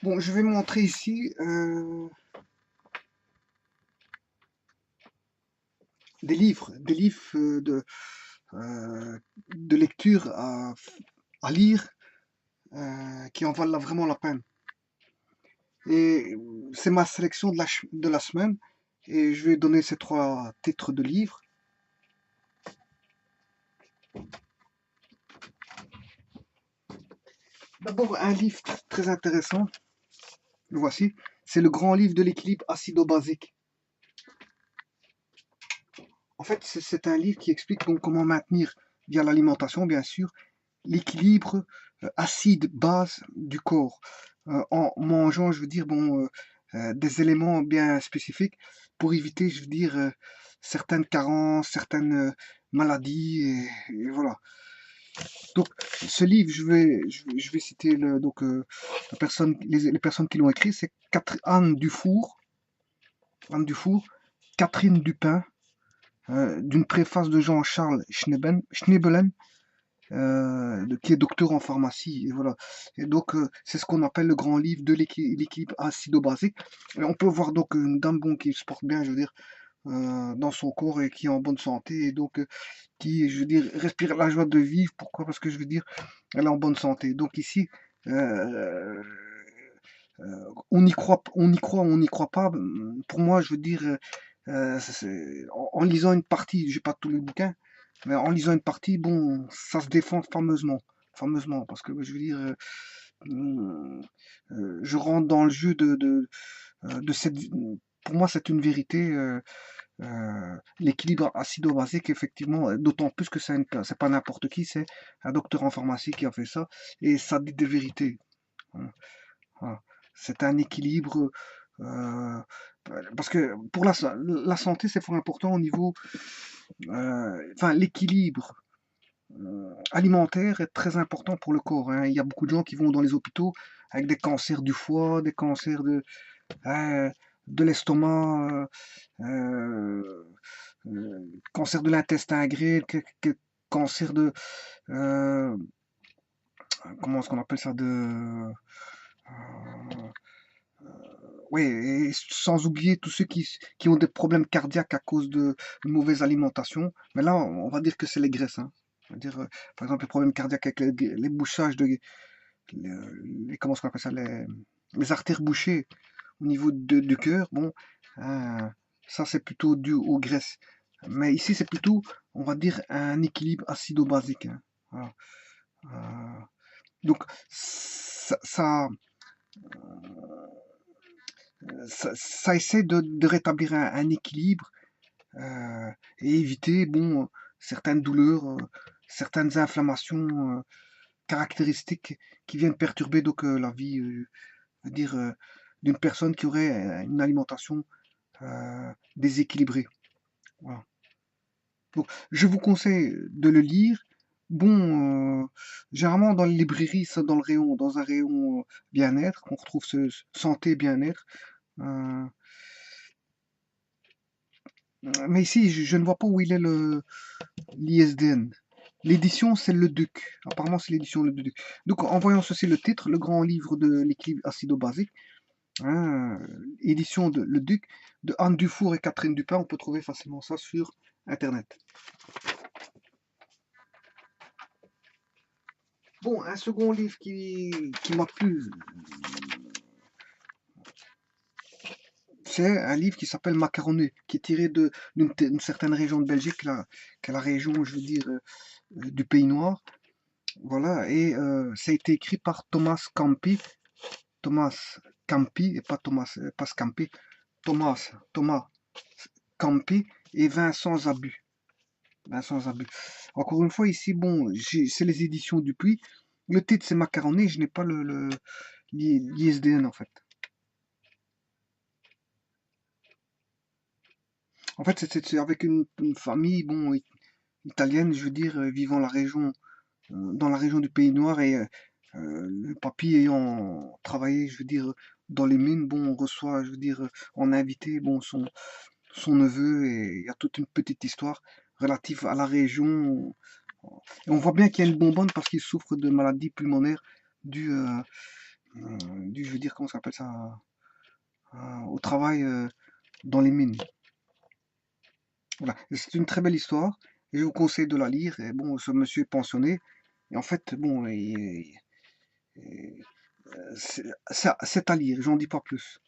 Bon, je vais montrer ici des livres de lecture à lire qui en valent vraiment la peine. Et c'est ma sélection de la semaine et je vais donner ces trois titres de livres. D'abord, un livre très intéressant, le voici, c'est le grand livre de l'équilibre acido-basique. En fait, c'est un livre qui explique donc comment maintenir, via l'alimentation bien sûr, l'équilibre acide-base du corps, en mangeant, je veux dire, des éléments bien spécifiques pour éviter, je veux dire, certaines carences, certaines maladies, et voilà. Donc, ce livre, je vais citer les personnes qui l'ont écrit, c'est Anne Dufour, Catherine Dupin, d'une préface de Jean-Charles Schnebelen, qui est docteur en pharmacie. Et voilà. Et donc, c'est ce qu'on appelle le grand livre de l'équilibre acido-basique. Et on peut voir donc une dame qui se porte bien, je veux dire, dans son corps et qui est en bonne santé. Et donc, qui, je veux dire, respire la joie de vivre. Pourquoi? Parce que je veux dire, elle est en bonne santé. Donc ici, euh, on n'y croit pas. Pour moi, je veux dire, en lisant une partie, j'ai pas tous les bouquins, mais en lisant une partie, bon, ça se défend fameusement, parce que je veux dire, hum, je rentre dans le jeu de cette. Pour moi, c'est une vérité. L'équilibre acido-basique, effectivement, d'autant plus que c'est pas n'importe qui, c'est un docteur en pharmacie qui a fait ça, et ça dit des vérités. Hein. Voilà. C'est un équilibre, euh, parce que pour la santé, c'est fort important au niveau, enfin, l'équilibre alimentaire est très important pour le corps, hein. Il y a beaucoup de gens qui vont dans les hôpitaux avec des cancers du foie, des cancers euh, de l'estomac, cancer de l'intestin grêle, cancer de, euh, comment est-ce qu'on appelle ça, euh, oui, et sans oublier tous ceux qui ont des problèmes cardiaques à cause de mauvaise alimentation. Mais là, on va dire que c'est les graisses, hein. On va dire, par exemple, les problèmes cardiaques avec les bouchages comment est-ce qu'on appelle ça, les artères bouchées au niveau du cœur. Bon, hein, ça c'est plutôt dû aux graisses. Mais ici, c'est plutôt, on va dire, un équilibre acido-basique, hein. Voilà. Euh, donc, ça essaie de rétablir un équilibre et éviter certaines douleurs, certaines inflammations caractéristiques qui viennent perturber la vie, je veux dire, d'une personne qui aurait une alimentation déséquilibrée. Voilà. Donc, je vous conseille de le lire. Généralement dans les librairies, ça dans un rayon bien-être, qu'on retrouve santé bien-être. Euh, mais ici, je ne vois pas où il est l'ISDN. L'édition, c'est le Duc. Apparemment, c'est l'édition le Duc. Donc, en voyant ceci, le titre, le grand livre de l'équilibre acido-basique, hein, édition de Le Duc, de Anne Dufour et Catherine Dupin, on peut trouver facilement ça sur Internet. Bon, un second livre qui m'a plu, c'est un livre qui s'appelle Macaroné, qui est tiré d'une certaine région de Belgique, qui est la région, je veux dire, du Pays Noir. Voilà, et ça a été écrit par Thomas Campi, et pas pas Scampi, Thomas Campi et Vincent Zabu. Vincent Zabu. Encore une fois, ici, bon, c'est les éditions Dupuis. Le titre, c'est Macaroné, je n'ai pas l'ISDN en fait. En fait, c'est avec une famille, italienne, je veux dire, vivant dans la région du Pays Noir et le papy ayant travaillé, je veux dire, dans les mines, bon, on reçoit, je veux dire, en invité, son neveu et il y a toute une petite histoire relative à la région. Et on voit bien qu'il y a une bonbonne parce qu'il souffre de maladies pulmonaires dues, je veux dire, comment ça s'appelle ça, au travail dans les mines. Voilà, et c'est une très belle histoire, et je vous conseille de la lire. Et bon, ce monsieur est pensionné, et en fait, bon, c'est à lire, j'en dis pas plus.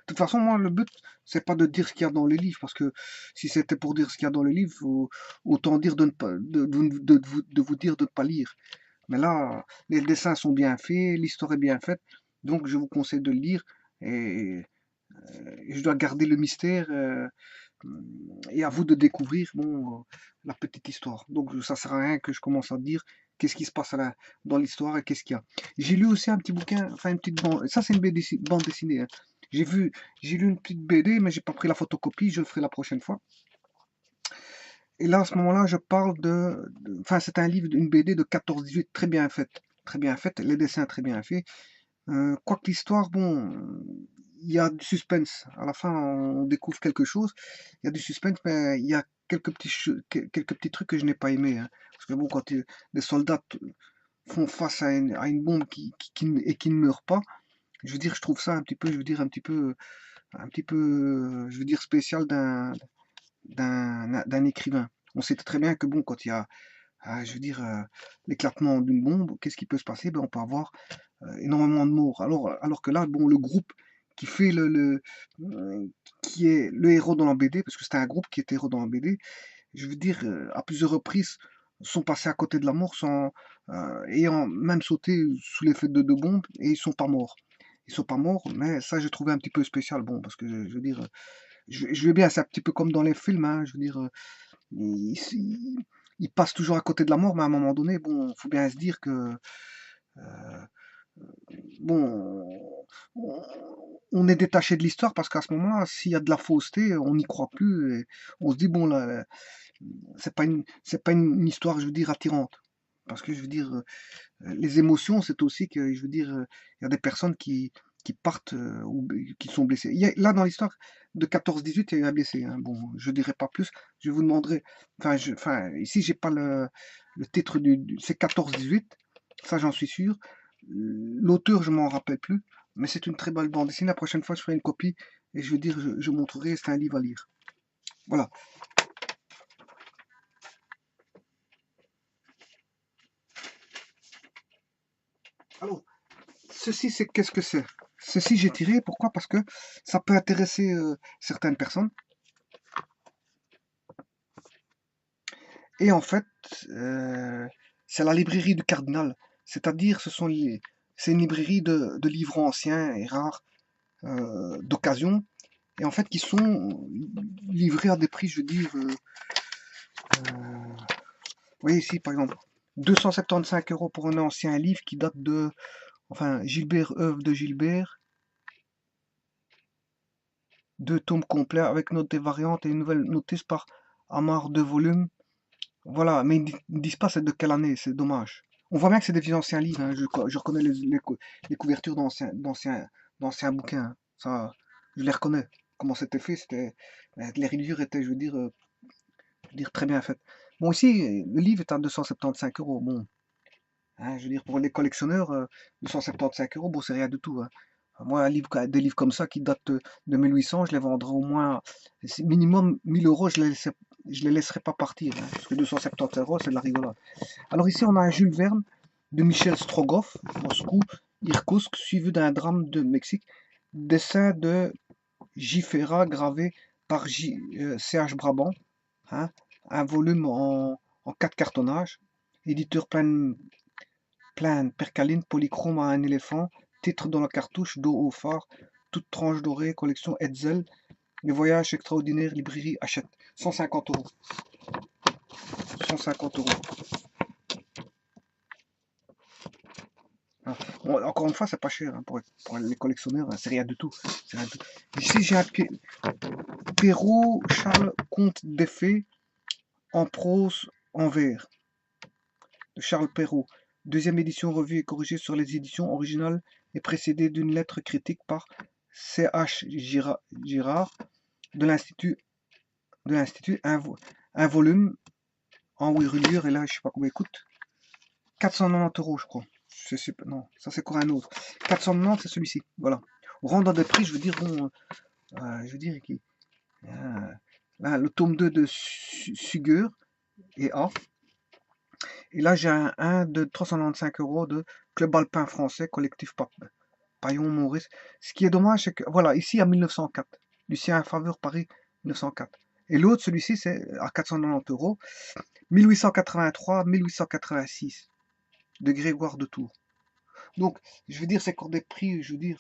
De toute façon, moi, le but, c'est pas de dire ce qu'il y a dans le livre, parce que si c'était pour dire ce qu'il y a dans le livre, autant dire de ne pas, de vous dire de ne pas lire. Mais là, les dessins sont bien faits, l'histoire est bien faite, donc je vous conseille de le lire, et, et je dois garder le mystère, et à vous de découvrir, bon, la petite histoire. Donc ça sert à rien que je commence à dire qu'est-ce qui se passe dans l'histoire et qu'est-ce qu'il y a. J'ai lu aussi un petit bouquin, enfin une petite bande, ça c'est une bande dessinée, hein. J'ai vu, j'ai lu une petite BD, mais j'ai pas pris la photocopie, je le ferai la prochaine fois. Et là, à ce moment-là, je parle enfin, c'est un livre, une BD de 14-18, très bien faite, les dessins très bien faits. Quoique l'histoire, bon, il y a du suspense. À la fin, on découvre quelque chose. Il y a du suspense, mais il y a quelques petits trucs que je n'ai pas aimé, hein. Parce que bon, quand les soldats font face à une bombe et qui ne meurt pas, je veux dire, je trouve ça un petit peu, je veux dire, un petit peu, je veux dire, spécial d'un écrivain. On sait très bien que bon, quand il y a, je veux dire, l'éclatement d'une bombe, qu'est-ce qui peut se passer? Ben, on peut avoir énormément de morts. Alors que là, bon, le groupe qui fait qui est le héros dans la BD, parce que c'était un groupe qui était héros dans la BD, je veux dire, à plusieurs reprises, sont passés à côté de la mort sans ayant même sauté sous l'effet de deux bombes et ils sont pas morts. Ils sont pas morts, mais ça j'ai trouvé un petit peu spécial, bon, parce que je veux dire, je veux bien, c'est un petit peu comme dans les films, hein, je veux dire, ils passent toujours à côté de la mort, mais à un moment donné, bon, faut bien se dire que euh, bon, on on est détaché de l'histoire parce qu'à ce moment-là, s'il y a de la fausseté, on n'y croit plus et on se dit bon là, c'est pas une histoire, je veux dire, attirante. Parce que je veux dire, les émotions, c'est aussi que je veux dire, il y a des personnes qui partent ou qui sont blessées. Là, dans l'histoire de 14-18, il y a eu un blessé, hein. Bon, je dirai pas plus. Je vous demanderai. Enfin, ici, j'ai pas le titre c'est 14-18. Ça, j'en suis sûr. L'auteur, je m'en rappelle plus. Mais c'est une très belle bande dessinée. La prochaine fois, je ferai une copie et je veux dire, je montrerai. C'est un livre à lire. Voilà. Alors, ceci, c'est qu'est-ce que c'est? Ceci, j'ai tiré. Pourquoi? Parce que ça peut intéresser certaines personnes. Et en fait, c'est la librairie du Cardinal. C'est-à-dire, c'est une librairie de livres anciens et rares, d'occasion, et en fait, qui sont livrés à des prix, je veux dire, vous voyez ici, par exemple, 275 € pour un ancien livre qui date enfin, Gilbert, œuvre de Gilbert, 2 tomes complets avec notes des variantes et une nouvelle notice par Amar, 2 volumes. Voilà, mais ils ne disent pas c'est de quelle année, c'est dommage. On voit bien que c'est des vieux anciens livres, hein. Je reconnais les couvertures d'anciens bouquins, hein. Ça, je les reconnais. Comment c'était fait, les reliures étaient, je veux dire, très bien faites. Bon, ici, le livre est à 275 €. Bon, hein, je veux dire, pour les collectionneurs, 275 €, bon, c'est rien du tout, hein. Moi, des livres comme ça qui datent de 1800, je les vendrai au moins, minimum 1000 €, je les laisserai pas partir, hein, parce que 270 €, c'est de la rigolade. Alors ici, on a un Jules Verne de Michel Strogoff, Moscou, Irkoutsk, suivi d'un drame de Mexique. Dessin de J. Ferrat, gravé par C.H. Brabant, hein, un volume en 4 cartonnages. Éditeur plein percaline, polychrome à un éléphant, titre dans la cartouche, dos au phare, toute tranche dorée, collection Hetzel. Les voyages extraordinaires, librairie achète. 150 €. 150 €. Hein. Bon, encore une fois, c'est pas cher, hein, pour les collectionneurs, hein, c'est rien du tout. C'est rien du tout. Ici, j'ai un Perrault Charles Comte d'Effet en prose en vers de Charles Perrault. Deuxième édition revue et corrigée sur les éditions originales et précédée d'une lettre critique par C.H. Girard de l'Institut, un volume en 8 reliures, et là, je sais pas combien il coûte. 490 €, je crois. Non, ça c'est encore un autre. 490, c'est celui-ci. Voilà. Au rang des prix, je veux dire, bon, je veux dire, là, le tome 2 de Sugur et A. Et là, j'ai un de 395 € de Club Alpin français, collectif Paillon Maurice. Ce qui est dommage, c'est que, voilà, ici à 1904. Lucien Faveur, Paris, 1904. Et l'autre, celui-ci, c'est à 490 €, 1883-1886, de Grégoire de Tours. Donc, je veux dire, c'est encore des prix, je veux dire,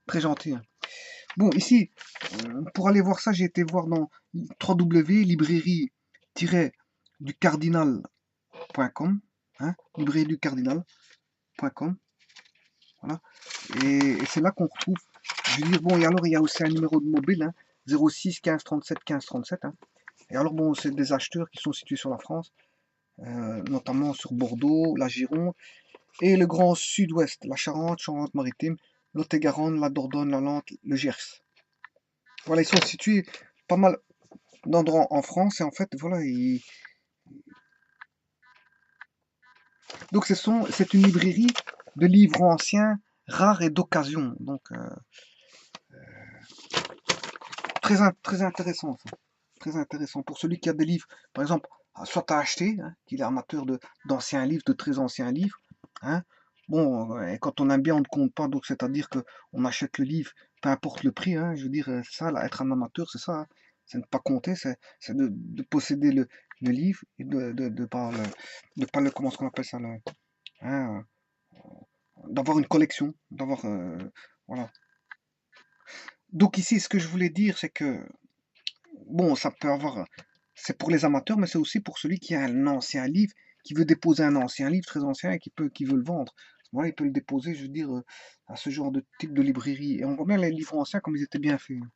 très gentils, hein. Bon, ici, pour aller voir ça, j'ai été voir dans www.librairie-du-cardinal.com, hein, librairie-du-cardinal.com, voilà. Et c'est là qu'on retrouve, je veux dire, bon, et alors il y a aussi un numéro de mobile, hein, 06 15 37 15 37, hein. Et alors, bon, c'est des acheteurs qui sont situés sur la France, notamment sur Bordeaux, la Gironde, et le Grand Sud-Ouest, la Charente, Charente-Maritime, Lot-et-Garonne, la Dordogne, la Lente, le Gers. Voilà, ils sont situés pas mal d'endroits en France, et en fait, voilà, donc c'est une librairie de livres anciens, rares et d'occasion. Donc, très intéressant, ça. Très intéressant. Pour celui qui a des livres, par exemple, soit à acheter, hein, qu'il est amateur d'anciens livres, de très anciens livres, hein. Bon, et quand on aime bien, on ne compte pas, donc c'est-à-dire qu'on achète le livre, peu importe le prix, hein, je veux dire, ça, là, être un amateur, c'est ça, hein. C'est ne pas compter, c'est de posséder le livre et pas le, comment est-ce qu'on appelle ça, hein, d'avoir une collection, voilà. Donc ici, ce que je voulais dire, c'est que, bon, ça peut avoir, c'est pour les amateurs, mais c'est aussi pour celui qui a un ancien livre, qui veut déposer un ancien livre très ancien et qui veut le vendre. Voilà, il peut le déposer, je veux dire, à ce genre de type de librairie. Et on voit bien les livres anciens comme ils étaient bien faits, hein.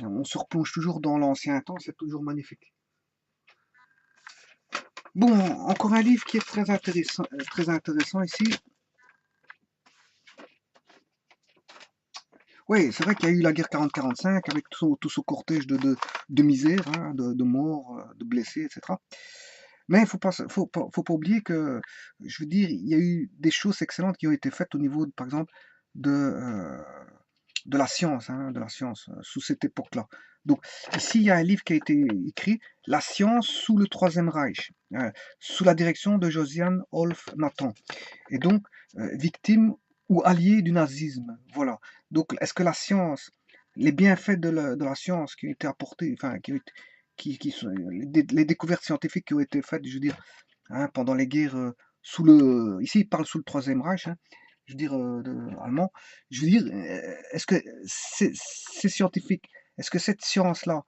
On se replonge toujours dans l'ancien temps, c'est toujours magnifique. Bon, encore un livre qui est très intéressant ici. Oui, c'est vrai qu'il y a eu la guerre 40-45 avec tout ce cortège de misère, hein, de morts, de blessés, etc. Mais il faut pas oublier que, je veux dire, il y a eu des choses excellentes qui ont été faites au niveau, par exemple, de la science, hein, sous cette époque-là. Donc, ici, il y a un livre qui a été écrit, La science sous le Troisième Reich, sous la direction de Josiane Olf Nathan. Et donc, victime ou allié du nazisme. Voilà. Donc, est-ce que la science, les bienfaits de la science qui ont été apportés, enfin, qui sont, les découvertes scientifiques qui ont été faites, je veux dire, hein, pendant les guerres, ici, il parle sous le Troisième Reich, hein, je veux dire, allemand, je veux dire, est-ce que c'est scientifique, est-ce que cette science-là,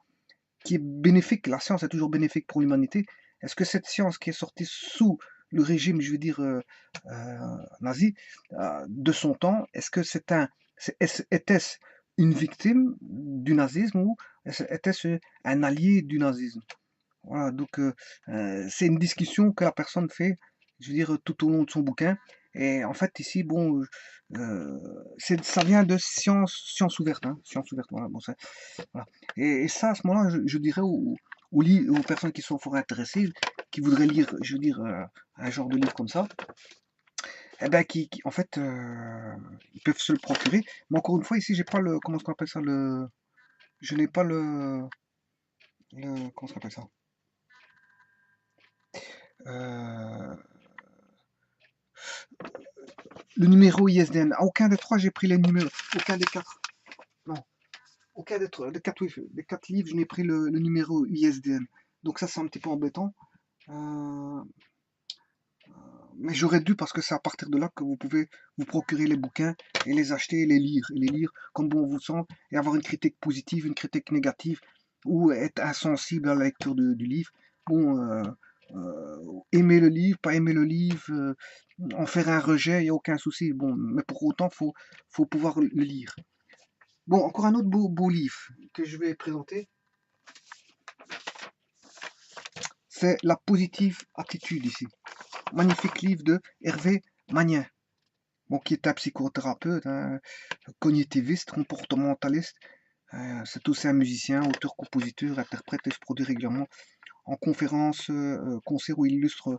qui est bénéfique, la science est toujours bénéfique pour l'humanité, est-ce que cette science qui est sortie sous le régime, je veux dire, nazi, de son temps, est-ce que était-ce une victime du nazisme ou était-ce un allié du nazisme? Voilà, donc c'est une discussion que la personne fait, je veux dire, tout au long de son bouquin. Et en fait, ici, bon, ça vient de science ouverte, hein, science ouverte, voilà, bon, voilà. Et ça, à ce moment-là, je dirais aux personnes qui sont fort intéressées, qui voudraient lire, je veux dire, un genre de livre comme ça, eh ben, en fait, ils peuvent se le procurer. Mais encore une fois, ici, j'ai pas comment on appelle ça, je n'ai pas comment on appelle ça? Euh, le numéro ISDN. À aucun des trois, j'ai pris les numéros. Aucun des quatre. Non. Aucun des quatre, oui, des quatre livres, je n'ai pris le numéro ISDN. Donc ça, c'est un petit peu embêtant. Euh, mais j'aurais dû parce que c'est à partir de là que vous pouvez vous procurer les bouquins et les acheter et les lire comme bon vous semble et avoir une critique positive, une critique négative ou être insensible à la lecture du livre. Bon, aimer le livre, pas aimer le livre, en faire un rejet, il n'y a aucun souci. Bon, mais pour autant, faut pouvoir le lire. Bon, encore un autre beau livre que je vais présenter, c'est La positive attitude ici. Magnifique livre de Hervé Magnin. Bon, qui est un psychothérapeute, hein, cognitiviste, comportementaliste, C'est aussi un musicien, auteur, compositeur, interprète et se produit régulièrement en conférences, concerts où il illustre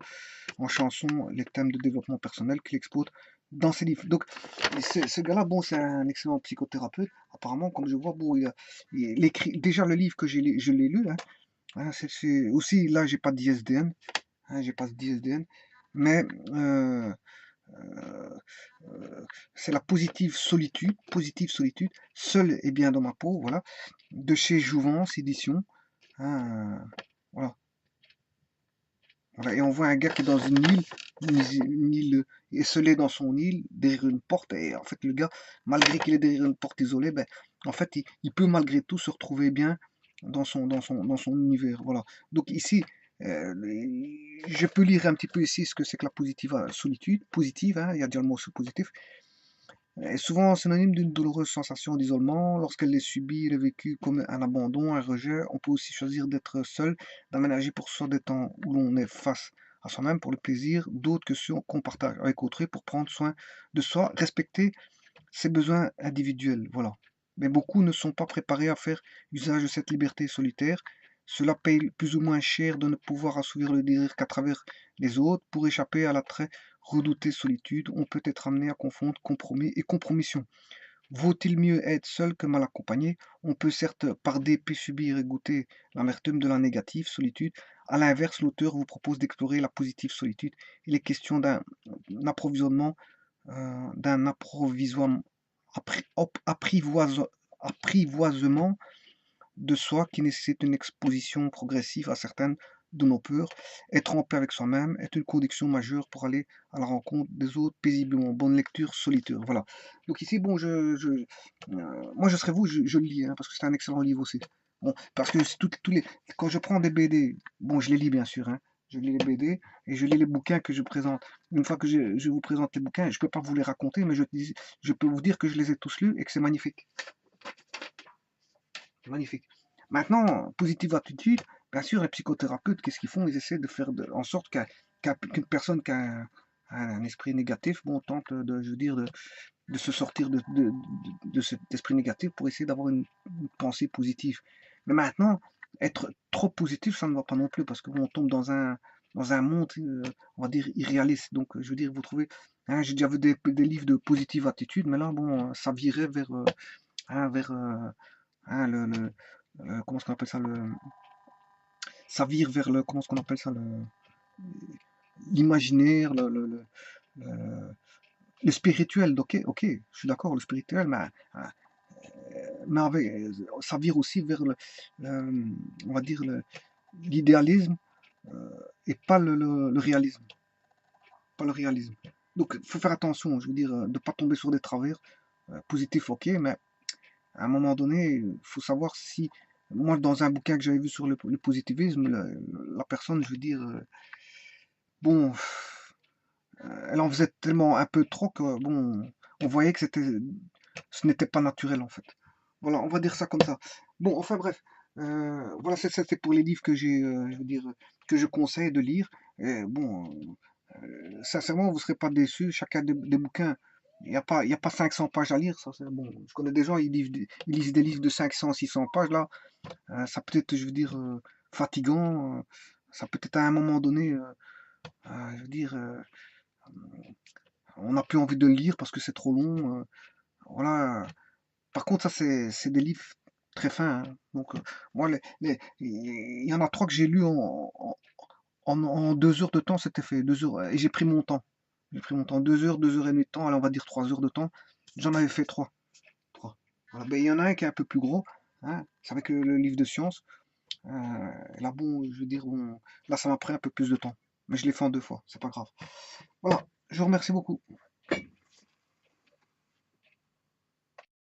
en chanson les thèmes de développement personnel qu'il expose dans ses livres. Donc, ce gars-là, bon, c'est un excellent psychothérapeute. Apparemment, comme je vois, bon, il écrit déjà le livre que je l'ai lu. Hein. Hein, aussi, là, j'ai pas d'ISDN. Hein, j'ai pas d'ISDN. Mais euh, euh, c'est la positive solitude, seul et bien dans ma peau, voilà, de chez Jouvence Édition. Hein, voilà. Voilà, et on voit un gars qui est dans une île esselé dans son île, derrière une porte, et en fait le gars, malgré qu'il est derrière une porte isolée, ben, en fait il peut malgré tout se retrouver bien dans son univers. Voilà. Donc ici, je peux lire un petit peu ici ce que c'est que la solitude, positive, hein, il y a déjà le mot positif, est souvent synonyme d'une douloureuse sensation d'isolement. Lorsqu'elle est subie, elle est vécue comme un abandon, un rejet. On peut aussi choisir d'être seul, d'aménager pour soi des temps où l'on est face à soi-même pour le plaisir, d'autres que ceux qu'on partage avec autrui pour prendre soin de soi, respecter ses besoins individuels. Voilà. Mais beaucoup ne sont pas préparés à faire usage de cette liberté solitaire. Cela paye plus ou moins cher de ne pouvoir assouvir le désir qu'à travers les autres. Pour échapper à la très redoutée solitude, on peut être amené à confondre compromis et compromission. Vaut-il mieux être seul que mal accompagné? On peut certes par dépit subir et goûter l'amertume de la négative solitude. À l'inverse, l'auteur vous propose d'explorer la positive solitude. Il est question approvisionnement, d'un apprivoisement de soi qui nécessite une exposition progressive à certaines de nos peurs. Être en paix avec soi-même est une condition majeure pour aller à la rencontre des autres paisiblement. Bonne lecture, solitaire. Voilà. Donc ici, bon, moi je serais vous, je le lis, hein, parce que c'est un excellent livre aussi. Bon, parce que quand je prends des BD, bon, je les lis bien sûr, hein, je lis les BD et je lis les bouquins que je présente. Une fois que je vous présente les bouquins, je ne peux pas vous les raconter, mais je peux vous dire que je les ai tous lus et que c'est magnifique. Magnifique. Maintenant, positive attitude, bien sûr, les psychothérapeutes, qu'est-ce qu'ils font? Ils essaient de faire en sorte qu'une personne qui a un esprit négatif, bon, tente je veux dire, de se sortir de cet esprit négatif pour essayer d'avoir une pensée positive. Mais maintenant, être trop positif, ça ne va pas non plus, parce qu'on tombe dans un monde, on va dire, irréaliste. Donc, je veux dire, vous trouvez, hein, j'ai déjà vu des livres de positive attitude, mais là, bon, ça virait vers comment est-ce qu'on appelle ça, ça vire vers comment est-ce qu'on appelle ça, l'imaginaire, le- le spirituel. Ok, ok, je suis d'accord, le spirituel, mais ça vire aussi vers on va dire l'idéalisme, et pas le réalisme, pas le réalisme. Donc, il faut faire attention, je veux dire, de ne pas tomber sur des travers positifs, ok, mais à un moment donné, il faut savoir si. Moi, dans un bouquin que j'avais vu sur le positivisme, la personne, je veux dire, bon, elle en faisait tellement un peu trop que, bon, on voyait que ce n'était pas naturel, en fait. Voilà, on va dire ça comme ça. Bon, enfin bref, voilà, c'est pour les livres que je veux dire, que je conseille de lire. Et bon, sincèrement, vous ne serez pas déçus. Chacun des bouquins, il y a pas 500 pages à lire. Ça, bon, je connais des gens, ils lisent des livres de 500, 600 pages. Là, ça peut être, je veux dire, fatigant. Ça peut être à un moment donné, je veux dire, on n'a plus envie de le lire parce que c'est trop long. Voilà. Par contre, ça, c'est des livres très fins. Hein. Donc, moi, il y en a trois que j'ai lus en 2 heures de temps, c'était fait. 2 heures. Et j'ai pris mon temps. J'ai pris mon temps. 2 heures, 2 heures et demie de temps. Allez, on va dire 3 heures de temps. J'en avais fait trois. Trois. Voilà. Ben, il y en a un qui est un peu plus gros. Hein. C'est avec le livre de science. Là, bon, je veux dire, bon, là, ça m'a pris un peu plus de temps. Mais je l'ai fait en 2 fois. C'est pas grave. Voilà. Je vous remercie beaucoup.